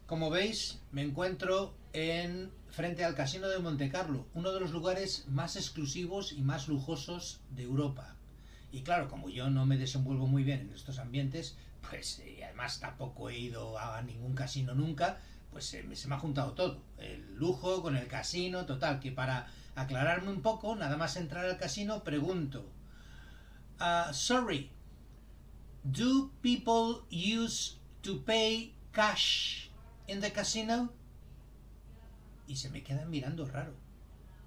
Como veis, me encuentro frente al Casino de Montecarlo, uno de los lugares más exclusivos y más lujosos de Europa. Y claro, como yo no me desenvuelvo muy bien en estos ambientes, pues y además tampoco he ido a ningún casino nunca, pues se me ha juntado todo. El lujo con el casino, total, que para aclararme un poco, nada más entrar al casino, pregunto, sorry, do people use to pay cash in the casino? Y se me quedan mirando raro,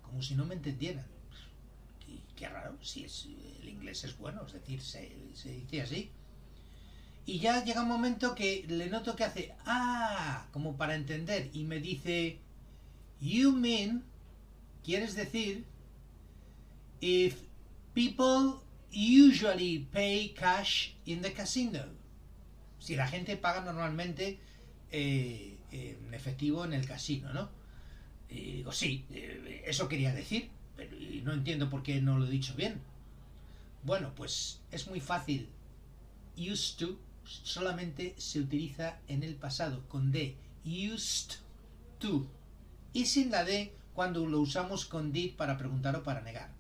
como si no me entendieran. Y qué raro, si el inglés es bueno, es decir, se dice así. Y ya llega un momento que le noto que hace, como para entender, y me dice, you mean, quieres decir, if people usually pay cash in the casino. Si la gente paga normalmente en efectivo en el casino, ¿no? Y digo, sí, eso quería decir, pero no entiendo por qué no lo he dicho bien. Bueno, pues es muy fácil. Used to solamente se utiliza en el pasado, con D. Used to. Y sin la D cuando lo usamos con did para preguntar o para negar.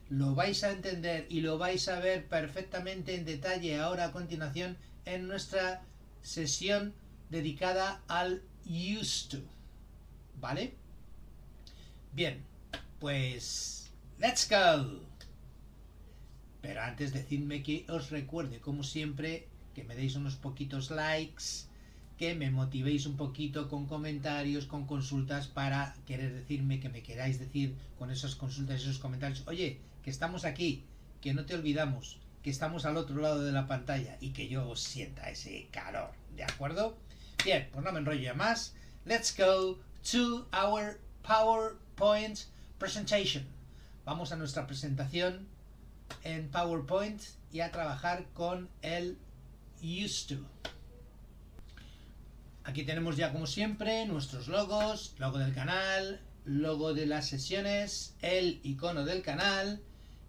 Lo vais a entender y lo vais a ver perfectamente en detalle ahora a continuación en nuestra sesión dedicada al used to. ¿Vale? Bien, pues let's go. Pero antes decidme que os recuerde, como siempre, que me deis unos poquitos likes, que me motivéis un poquito con comentarios, con consultas para querer decirme, que me queráis decir con esas consultas y esos comentarios, oye, que estamos aquí, que no te olvidamos, que estamos al otro lado de la pantalla y que yo os sienta ese calor, ¿de acuerdo? Bien, pues no me enrollo más. Let's go to our PowerPoint presentation. Vamos a nuestra presentación en PowerPoint y a trabajar con el used to. Aquí tenemos ya como siempre nuestros logos, logo del canal, logo de las sesiones, el icono del canal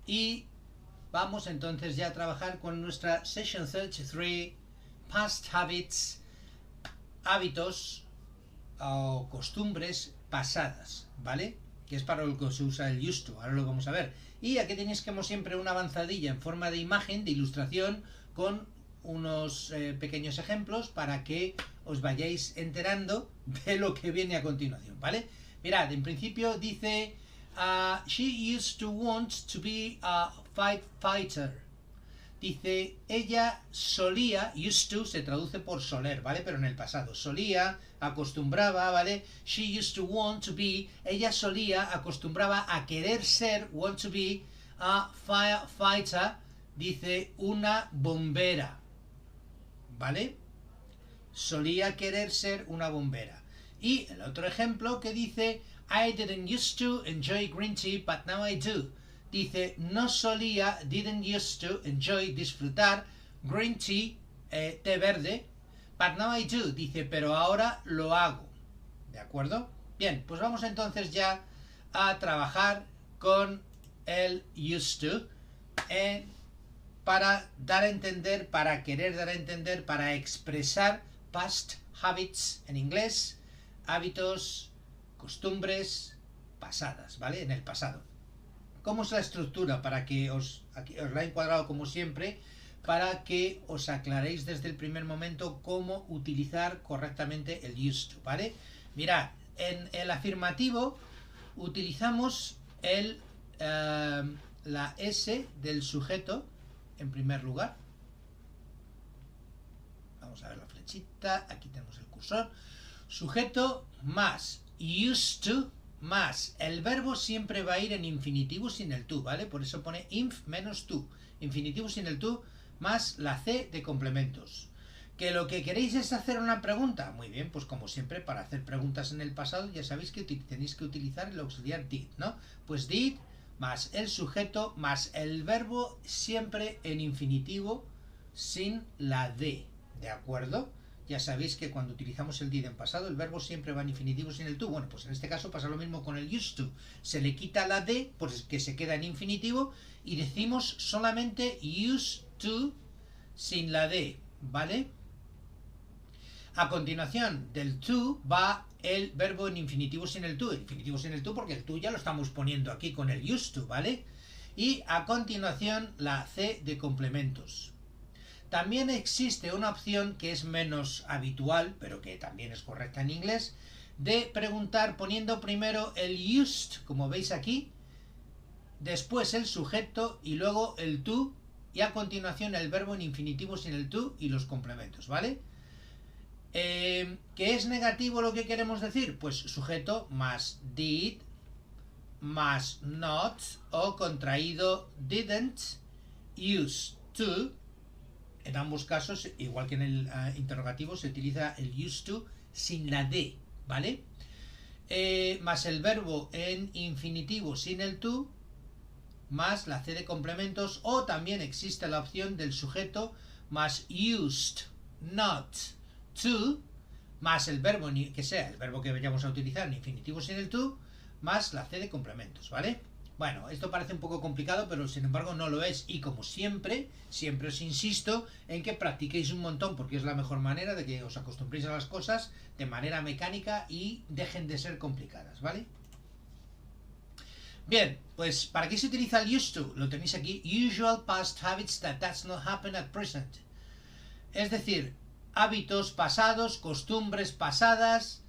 y vamos entonces ya a trabajar con nuestra Session 33, Past Habits, hábitos o costumbres pasadas, ¿vale? Que es para lo que se usa el used to, ahora lo vamos a ver. Y aquí tenéis como siempre una avanzadilla en forma de imagen, de ilustración, con unos pequeños ejemplos para que os vayáis enterando de lo que viene a continuación, ¿vale? Mirad, en principio dice, she used to want to be a fighter. Dice, ella solía, used to se traduce por soler, ¿vale? Pero en el pasado, solía, acostumbraba, ¿vale? She used to want to be, ella solía, acostumbraba a querer ser, want to be, a firefighter, dice, una bombera, ¿vale? Solía querer ser una bombera. Y el otro ejemplo que dice, I didn't used to enjoy green tea, but now I do. Dice, no solía, didn't used to enjoy, disfrutar, green tea, té verde, but now I do. Dice, pero ahora lo hago. ¿De acuerdo? Bien, pues vamos entonces ya a trabajar con el used to para dar a entender, para querer dar a entender, para expresar past habits en inglés, hábitos, costumbres pasadas, ¿vale? En el pasado. ¿Cómo es la estructura? Para que aquí os la he encuadrado como siempre, para que os aclaréis desde el primer momento cómo utilizar correctamente el used to, ¿vale? Mirad, en el afirmativo utilizamos la S del sujeto en primer lugar. Vamos a ver la flechita, aquí tenemos el cursor. Sujeto más used to más el verbo siempre va a ir en infinitivo sin el to, ¿vale? Por eso pone inf menos to. Infinitivo sin el to más la C de complementos. ¿Que lo que queréis es hacer una pregunta? Muy bien, pues como siempre, para hacer preguntas en el pasado ya sabéis que tenéis que utilizar el auxiliar did, ¿no? Pues did más el sujeto más el verbo siempre en infinitivo sin la D, ¿de acuerdo? Ya sabéis que cuando utilizamos el did en pasado, el verbo siempre va en infinitivo sin el to. Bueno, pues en este caso pasa lo mismo con el used to. Se le quita la D, pues que se queda en infinitivo, y decimos solamente used to sin la D, ¿vale? A continuación del to va el verbo en infinitivo sin el to. El infinitivo sin el to porque el to ya lo estamos poniendo aquí con el used to, ¿vale? Y a continuación la C de complementos. También existe una opción que es menos habitual, pero que también es correcta en inglés, de preguntar poniendo primero el used, como veis aquí, después el sujeto y luego el to, y a continuación el verbo en infinitivo sin el to y los complementos, ¿vale? ¿Qué es negativo lo que queremos decir? Pues sujeto más did más not o contraído didn't, used to. En ambos casos, igual que en el interrogativo, se utiliza el used to sin la D, ¿vale? Más el verbo en infinitivo sin el to, más la C de complementos, o también existe la opción del sujeto más used not to, más el verbo que sea el verbo que vayamos a utilizar en infinitivo sin el to, más la C de complementos, ¿vale? Bueno, esto parece un poco complicado, pero sin embargo no lo es. Y como siempre, siempre os insisto en que practiquéis un montón, porque es la mejor manera de que os acostumbréis a las cosas de manera mecánica y dejen de ser complicadas, ¿vale? Bien, pues ¿para qué se utiliza el used to? Lo tenéis aquí, usual past habits that does not happen at present. Es decir, hábitos pasados, costumbres pasadas,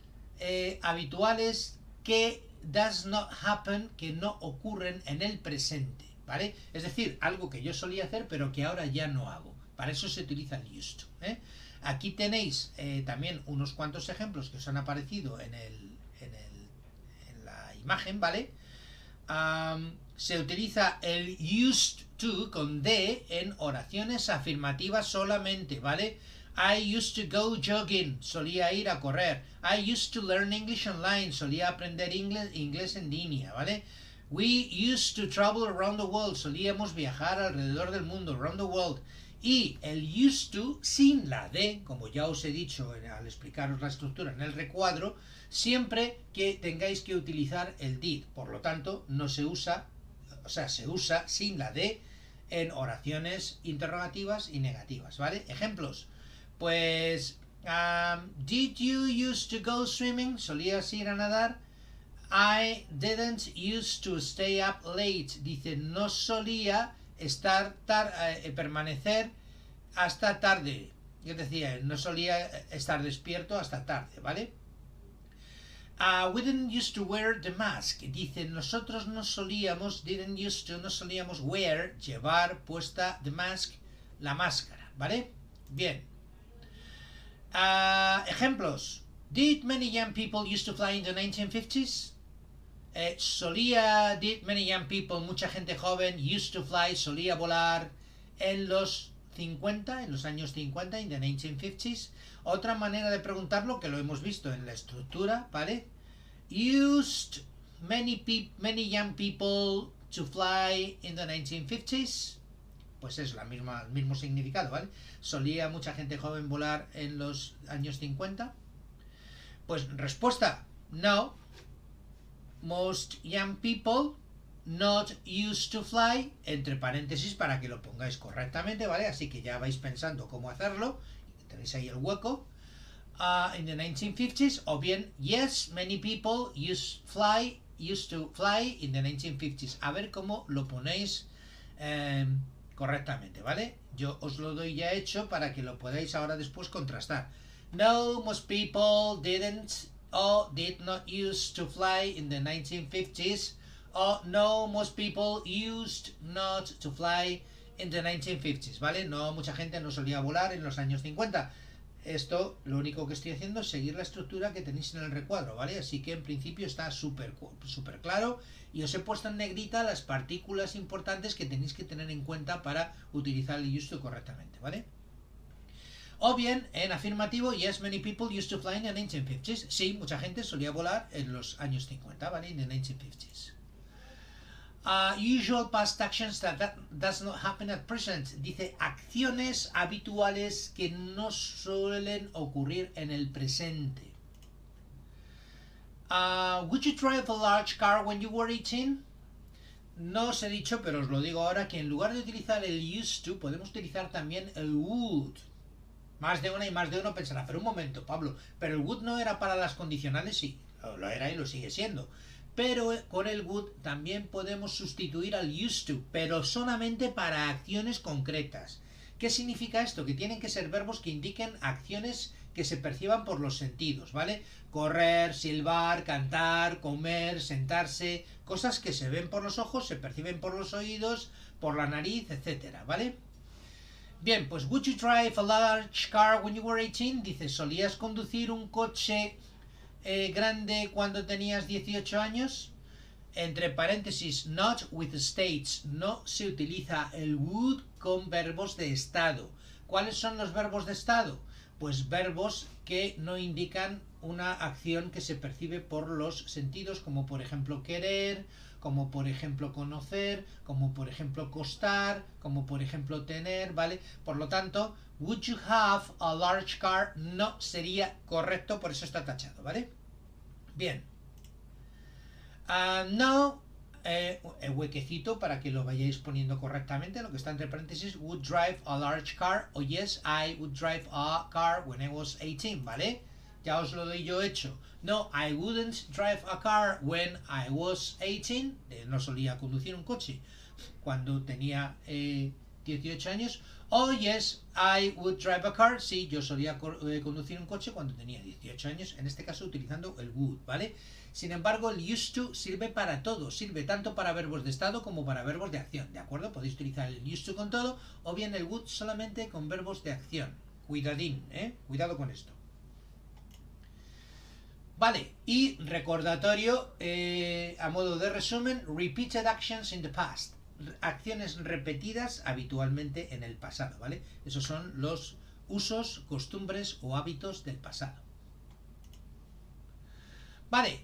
habituales que does not happen, que no ocurren en el presente, ¿vale? Es decir, algo que yo solía hacer pero que ahora ya no hago. Para eso se utiliza el used to, ¿eh? Aquí tenéis también unos cuantos ejemplos que os han aparecido en la imagen, ¿vale? Se utiliza el used to con D en oraciones afirmativas solamente, ¿vale? I used to go jogging, solía ir a correr. I used to learn English online, solía aprender inglés en línea, ¿vale? We used to travel around the world, solíamos viajar alrededor del mundo, around the world. Y el used to sin la D, como ya os he dicho al explicaros la estructura en el recuadro, siempre que tengáis que utilizar el did. Por lo tanto, no se usa, o sea, se usa sin la D en oraciones interrogativas y negativas, ¿vale? Ejemplos. Pues, did you used to go swimming? ¿Solías ir a nadar? I didn't used to stay up late. Dice, no solía permanecer hasta tarde. Es decir, no solía estar despierto hasta tarde, ¿vale? We didn't used to wear the mask. Dice, nosotros no solíamos wear, llevar puesta the mask, la máscara, ¿vale? Bien. Ejemplos. Did many young people used to fly in the 1950s? Did many young people, mucha gente joven, used to fly, solía volar en los 50, en los años 50, in the 1950s. Otra manera de preguntarlo, que lo hemos visto en la estructura, ¿vale? Used many young people to fly in the 1950s. Pues es el mismo significado, ¿vale? ¿Solía mucha gente joven volar en los años 50? Pues respuesta, no. Most young people not used to fly, entre paréntesis para que lo pongáis correctamente, ¿vale? Así que ya vais pensando cómo hacerlo. Tenéis ahí el hueco. In the 1950s, o bien, yes, many people used to fly in the 1950s. A ver cómo lo ponéis correctamente, ¿vale? Yo os lo doy ya hecho para que lo podáis ahora después contrastar. No, most people didn't or did not used to fly in the 1950s. Or no, most people used not to fly in the 1950s, ¿vale? No, mucha gente no solía volar en los años 50. Esto, lo único que estoy haciendo es seguir la estructura que tenéis en el recuadro, ¿vale? Así que en principio está súper claro y os he puesto en negrita las partículas importantes que tenéis que tener en cuenta para utilizar el used to correctamente, ¿vale? O bien, en afirmativo, yes, many people used to fly in the 1950s. Sí, mucha gente solía volar en los años 50, ¿vale? In the 1950s. Usual past actions that does not happen at present. Dice acciones habituales que no suelen ocurrir en el presente. Would you drive a large car when you were 18? No os he dicho, pero os lo digo ahora, que en lugar de utilizar el used to, podemos utilizar también el would. Más de una y más de uno pensará, pero un momento, Pablo, pero el would no era para las condicionales, sí, lo era y lo sigue siendo. Pero con el would también podemos sustituir al used to, pero solamente para acciones concretas. ¿Qué significa esto? Que tienen que ser verbos que indiquen acciones que se perciban por los sentidos, ¿vale? Correr, silbar, cantar, comer, sentarse, cosas que se ven por los ojos, se perciben por los oídos, por la nariz, etcétera, ¿vale? Bien, pues would you drive a large car when you were 18? Dice, ¿solías conducir un coche grande cuando tenías 18 años? Entre paréntesis, not with states, no se utiliza el would con verbos de estado. ¿Cuáles son los verbos de estado? Pues verbos que no indican una acción que se percibe por los sentidos, como por ejemplo querer, como por ejemplo conocer, como por ejemplo costar, como por ejemplo tener, ¿vale? Por lo tanto, would you have a large car no sería correcto, por eso está tachado, ¿vale? Bien. No, el huequecito para que lo vayáis poniendo correctamente, lo que está entre paréntesis, would drive a large car, o yes, I would drive a car when I was 18, ¿vale? Ya os lo doy yo hecho. No, I wouldn't drive a car when I was 18, no solía conducir un coche cuando tenía 18 años. Oh yes, I would drive a car, sí, yo solía conducir un coche cuando tenía 18 años, en este caso utilizando el would, ¿vale? Sin embargo, el used to sirve para todo, sirve tanto para verbos de estado como para verbos de acción, ¿de acuerdo? Podéis utilizar el used to con todo o bien el would solamente con verbos de acción. Cuidadín, cuidado con esto. Vale, y recordatorio, a modo de resumen, repeated actions in the past. Acciones repetidas habitualmente en el pasado, ¿vale? Esos son los usos, costumbres o hábitos del pasado. Vale,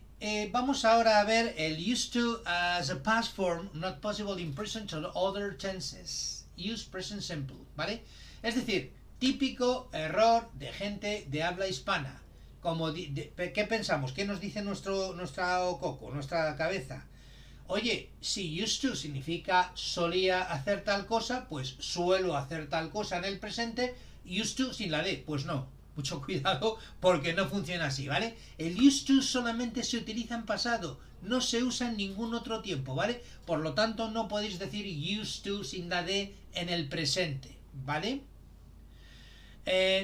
vamos ahora a ver el used to as a past form, not possible in present or other tenses. Use present simple, ¿vale? Es decir, típico error de gente de habla hispana. Como ¿qué pensamos? ¿Qué nos dice nuestra coco, nuestra cabeza? Oye, si used to significa solía hacer tal cosa, pues suelo hacer tal cosa en el presente, used to sin la D, pues no. Mucho cuidado porque no funciona así, ¿vale? El used to solamente se utiliza en pasado, no se usa en ningún otro tiempo, ¿vale? Por lo tanto, no podéis decir used to sin la D en el presente, ¿vale?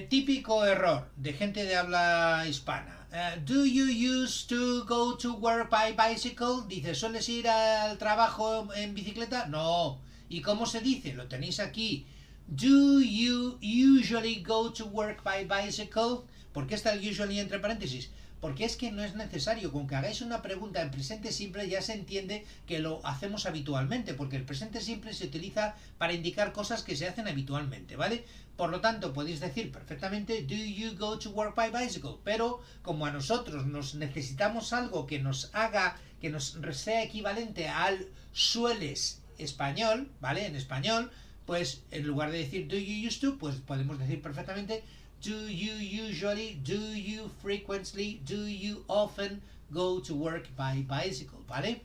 Típico error de gente de habla hispana. Do you used to go to work by bicycle? Dice, ¿sueles ir al trabajo en bicicleta? No. ¿Y cómo se dice? Lo tenéis aquí. Do you usually go to work by bicycle? ¿Por qué está el usually entre paréntesis? Porque es que no es necesario, con que hagáis una pregunta en presente simple ya se entiende que lo hacemos habitualmente, porque el presente simple se utiliza para indicar cosas que se hacen habitualmente, ¿vale? Por lo tanto, podéis decir perfectamente do you go to work by bicycle, pero como a nosotros nos necesitamos algo que nos haga, que nos sea equivalente al sueles español, ¿vale? En español, pues en lugar de decir do you used to, pues podemos decir perfectamente do you usually, do you frequently, do you often go to work by bicycle, ¿vale?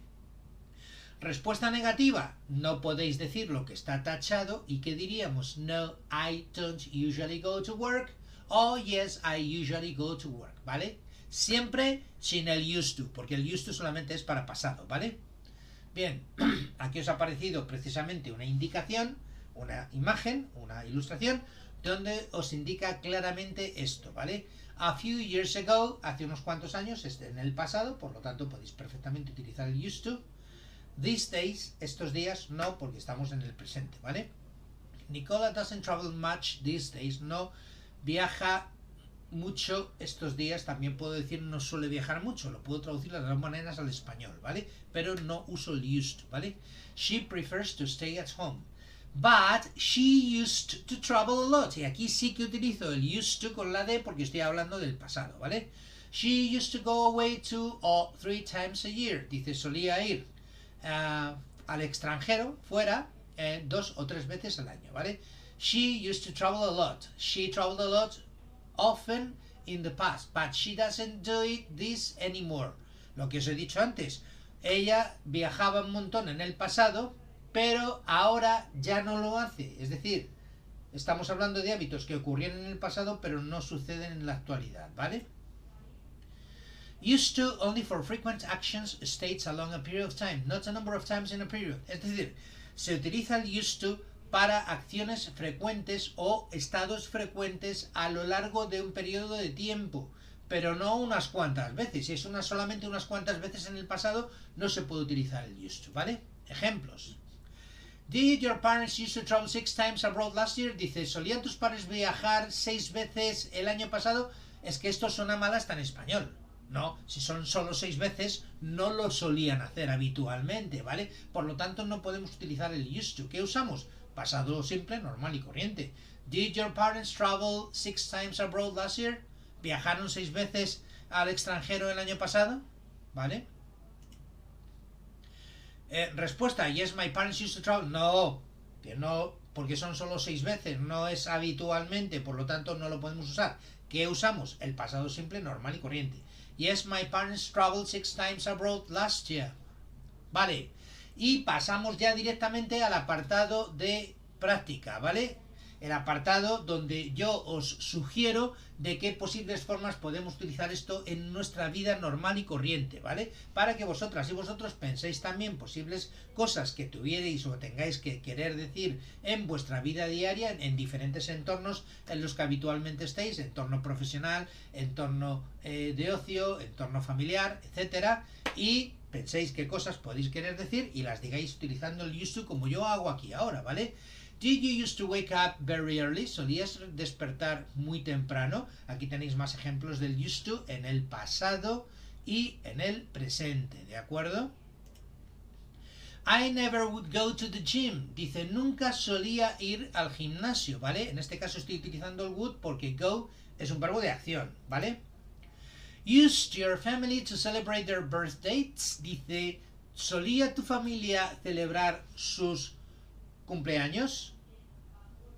Respuesta negativa, no podéis decir lo que está tachado y ¿qué diríamos? No, I don't usually go to work. Oh, yes, I usually go to work, ¿vale? Siempre sin el used to, porque el used to solamente es para pasado, ¿vale? Bien, aquí os ha aparecido precisamente una indicación, una imagen, una ilustración, donde os indica claramente esto, ¿vale? A few years ago, hace unos cuantos años, en el pasado, por lo tanto podéis perfectamente utilizar el used to. These days, estos días, no, porque estamos en el presente, ¿vale? Nicola doesn't travel much these days, no viaja mucho estos días, también puedo decir no suele viajar mucho, lo puedo traducir de las dos maneras al español, ¿vale? Pero no uso el used to, ¿vale? She prefers to stay at home. But she used to travel a lot. Y aquí sí que utilizo el used to con la D porque estoy hablando del pasado, ¿vale? She used to go away 2 or 3 times a year. Dice, solía ir al extranjero, fuera, 2 o 3 veces al año, ¿vale? She used to travel a lot. She traveled a lot often in the past, but she doesn't do it this anymore. Lo que os he dicho antes. Ella viajaba un montón en el pasado, pero ahora ya no lo hace. Es decir, Estamos hablando de hábitos que ocurrieron en el pasado pero no suceden en la actualidad, ¿vale? Used to only for frequent actions states along a period of time, not a number of times in a period. Es decir, se utiliza el used to para acciones frecuentes o estados frecuentes a lo largo de un periodo de tiempo, pero no unas cuantas veces. Si es solamente unas cuantas veces en el pasado, no se puede utilizar el used to, ¿vale? Ejemplos. Did your parents used to travel 6 times abroad last year? Dice, ¿solían tus padres viajar 6 veces el año pasado? Es que esto suena mal hasta en español. No, si son solo 6 veces, no lo solían hacer habitualmente, ¿vale? Por lo tanto, no podemos utilizar el used to. ¿Qué usamos? Pasado simple, normal y corriente. Did your parents travel 6 times abroad last year? ¿Viajaron 6 veces al extranjero el año pasado? ¿Vale? Respuesta, yes, my parents used to travel. No, que no, porque son solo 6 veces, no es habitualmente, por lo tanto no lo podemos usar. ¿Qué usamos? El pasado simple, normal y corriente. Yes, my parents traveled 6 times abroad last year. Vale. Y pasamos ya directamente al apartado de práctica, ¿vale? El apartado donde yo os sugiero de qué posibles formas podemos utilizar esto en nuestra vida normal y corriente, ¿vale? Para que vosotras y vosotros penséis también posibles cosas que tuvierais o tengáis que querer decir en vuestra vida diaria, en diferentes entornos en los que habitualmente estéis, entorno profesional, entorno de ocio, entorno familiar, etcétera, y penséis qué cosas podéis querer decir y las digáis utilizando el used to como yo hago aquí ahora, ¿vale? Did you used to wake up very early? ¿Solías despertar muy temprano? Aquí tenéis más ejemplos del used to en el pasado y en el presente, ¿de acuerdo? I never would go to the gym. Dice, nunca solía ir al gimnasio, ¿vale? En este caso estoy utilizando el would porque go es un verbo de acción, ¿vale? Used your family to celebrate their birth dates. Dice, ¿solía tu familia celebrar sus cumpleaños?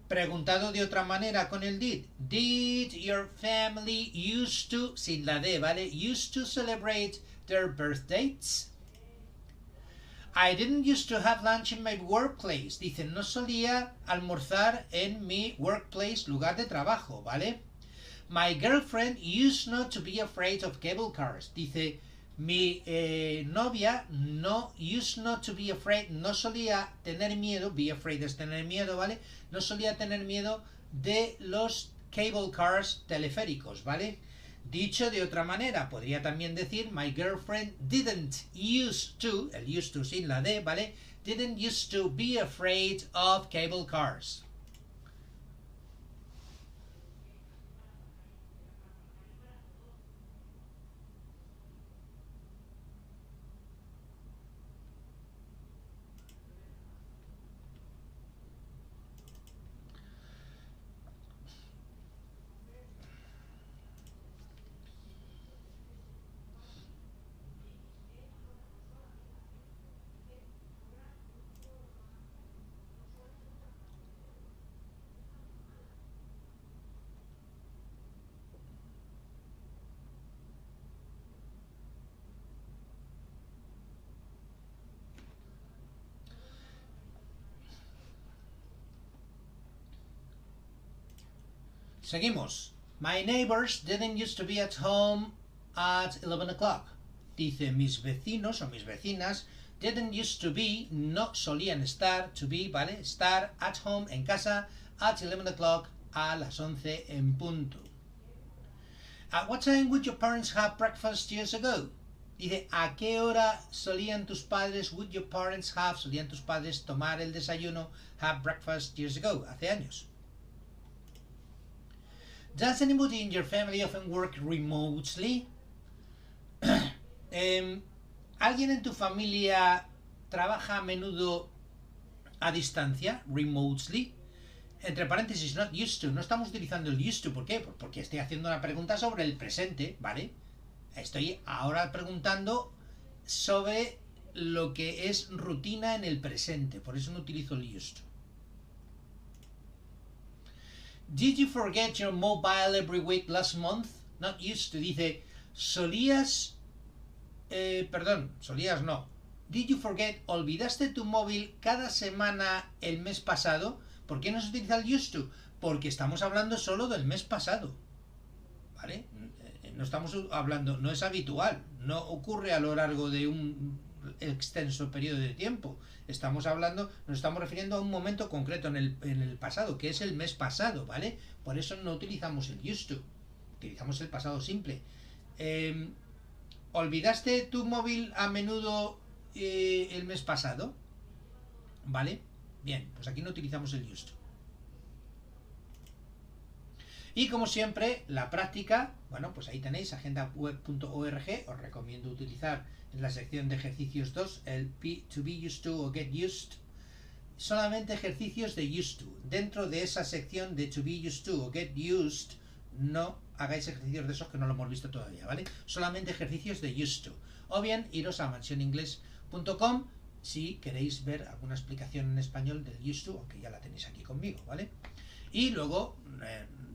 Preguntado de otra manera con el did. Did your family used to, sin la D, ¿vale? Used to celebrate their birth dates? I didn't used to have lunch in my workplace. Dice, no solía almorzar en mi workplace, lugar de trabajo, ¿vale? My girlfriend used not to be afraid of cable cars. Dice, mi novia no used not to be afraid, no solía tener miedo, be afraid es tener miedo, ¿vale? No solía tener miedo de los cable cars teleféricos, ¿vale? Dicho de otra manera, podría también decir, my girlfriend didn't used to, el used to sin la D, ¿vale? Didn't used to be afraid of cable cars. Seguimos. My neighbors didn't used to be at home at 11 o'clock. Dice, mis vecinos o mis vecinas didn't used to be, no solían estar, to be, ¿vale? Estar at home, en casa, at 11 o'clock, a las 11 en punto. At what time would your parents have breakfast years ago? Dice, ¿a qué hora solían tus padres, would your parents have, solían tus padres tomar el desayuno, have breakfast years ago, hace años? Does anybody in your family often work remotely? ¿Alguien en tu familia trabaja a menudo a distancia? Remotely. Entre paréntesis, not used to. No estamos utilizando el used to. ¿Por qué? Porque estoy haciendo una pregunta sobre el presente, ¿vale? Estoy ahora preguntando sobre lo que es rutina en el presente. Por eso no utilizo el used to. Did you forget your mobile every week last month? Not used to. Dice, solías... solías no. Did you forget? ¿Olvidaste tu móvil cada semana el mes pasado? ¿Por qué no se utiliza el used to? porque estamos hablando solo del mes pasado, ¿vale? No estamos hablando, no es habitual, no ocurre a lo largo de un extenso periodo de tiempo. Nos estamos refiriendo a un momento concreto en el pasado, que es el mes pasado, ¿vale? Por eso no utilizamos el used to, utilizamos el pasado simple. ¿Olvidaste tu móvil a menudo el mes pasado? ¿Vale? Bien, pues aquí no utilizamos el used to. Y como siempre, la práctica, bueno, pues ahí tenéis agendaweb.org, os recomiendo utilizar en la sección de ejercicios 2 el to be used to o get used, solamente ejercicios de used to. Dentro de esa sección de to be used to o get used, no hagáis ejercicios de esos que no lo hemos visto todavía, ¿vale? Solamente ejercicios de used to. O bien iros a mansioningles.com si queréis ver alguna explicación en español del used to, aunque ya la tenéis aquí conmigo, ¿vale? Y luego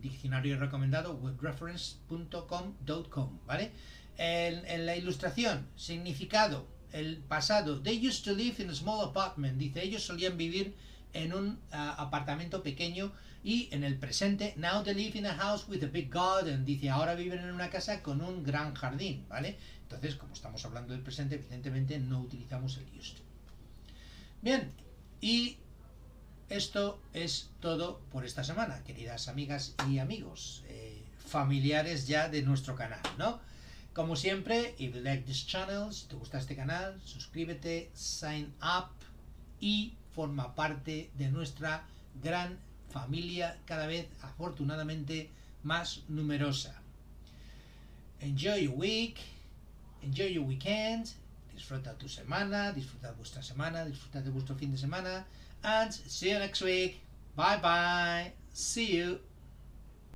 diccionario recomendado webreference.com.com, ¿vale? En la ilustración, significado, el pasado, they used to live in a small apartment, dice, ellos solían vivir en un apartamento pequeño. Y en el presente, now they live in a house with a big garden, dice, ahora viven en una casa con un gran jardín, ¿vale? Entonces, como estamos hablando del presente, evidentemente no utilizamos el used. Bien, y esto es todo por esta semana, queridas amigas y amigos, familiares ya de nuestro canal, ¿no? Como siempre, if you like this channel, si te gusta este canal, suscríbete, sign up y forma parte de nuestra gran familia, cada vez afortunadamente más numerosa. Enjoy your week, enjoy your weekend, disfruta tu semana, disfruta de vuestra semana, disfruta de vuestro fin de semana. And see you next week. Bye bye. See you.